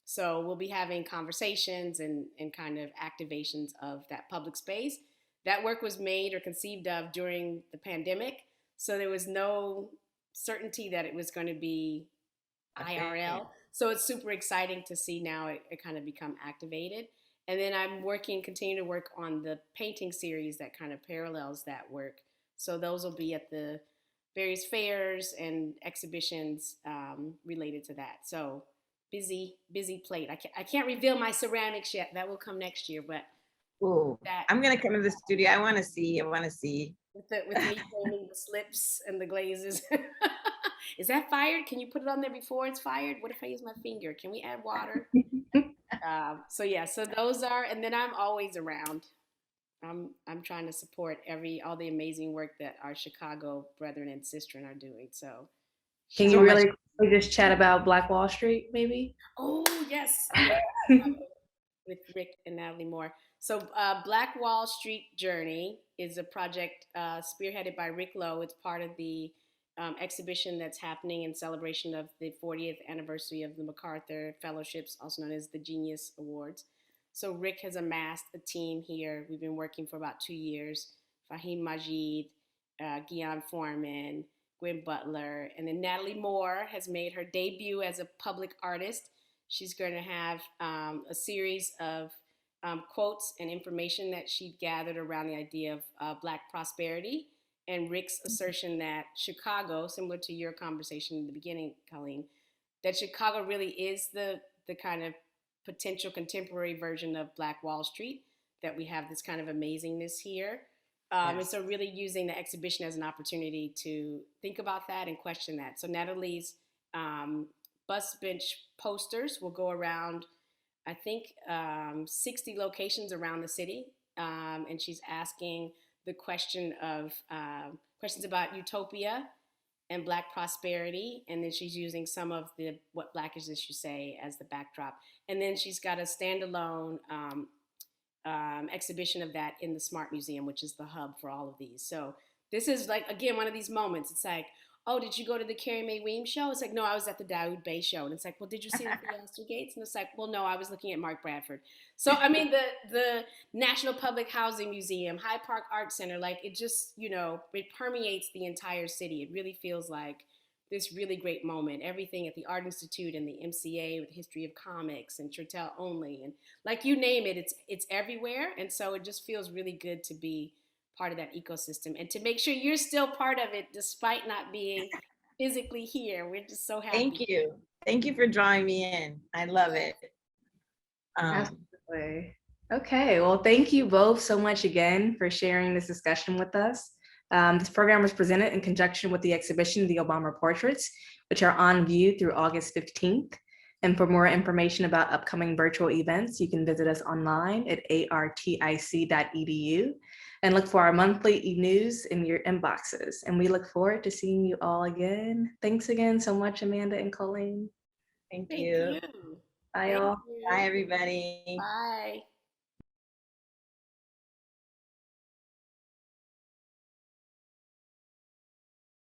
So we'll be having conversations and kind of activations of that public space. That work was made or conceived of during the pandemic, so there was no certainty that it was going to be IRL. So it's super exciting to see now it kind of become activated. And then I'm continue to work on the painting series that kind of parallels that work. So those will be at the various fairs and exhibitions related to that. So busy plate. I can't reveal my ceramics yet. That will come next year, but Ooh, I'm gonna come to the studio. I want to see. With me painting the slips and the glazes. Is that fired? Can you put it on there before it's fired? What if I use my finger? Can we add water? So those are, and then I'm always around. I'm trying to support all the amazing work that our Chicago brethren and sistren are doing. So can you really just chat about Black Wall Street, maybe? Oh yes, with Rick and Natalie Moore. So Black Wall Street Journey is a project spearheaded by Rick Lowe. It's part of the exhibition that's happening in celebration of the 40th anniversary of the MacArthur Fellowships, also known as the Genius Awards. So Rick has amassed a team here. We've been working for about 2 years. Fahim Majid, Guion Foreman, Gwen Butler, and then Natalie Moore has made her debut as a public artist. She's going to have a series of quotes and information that she gathered around the idea of Black prosperity, and Rick's assertion that Chicago, similar to your conversation in the beginning, Colleen, that Chicago really is the kind of potential contemporary version of Black Wall Street, that we have this kind of amazingness here. Yes. And so really using the exhibition as an opportunity to think about that and question that. So Natalie's bus bench posters will go around I think, 60 locations around the city. And she's asking the question of questions about utopia and Black prosperity. And then she's using some of the what Black is this you say as the backdrop. And then she's got a standalone exhibition of that in the Smart Museum, which is the hub for all of these. So this is like, again, one of these moments. It's like, oh, did you go to the Carrie Mae Weems show? It's like, no, I was at the Daoud Bey show. And it's like, well, did you see the Astor Gates? And it's like, well, no, I was looking at Mark Bradford. So, I mean, the National Public Housing Museum, Hyde Park Art Center, like it just, you know, it permeates the entire city. It really feels like this really great moment. Everything at the Art Institute and the MCA with the history of comics and Chertel Only. And like you name it, it's everywhere. And so it just feels really good to be part of that ecosystem and to make sure you're still part of it despite not being physically here. We're just so happy. Thank you. Thank you for drawing me in. I love it. Absolutely. Okay, well, thank you both so much again for sharing this discussion with us. This program was presented in conjunction with the exhibition, The Obama Portraits, which are on view through August 15th. And for more information about upcoming virtual events, you can visit us online at artic.edu and look for our monthly e-news in your inboxes. And we look forward to seeing you all again. Thanks again so much, Amanda and Colleen. Thank you. Bye, all. Bye, everybody. Bye.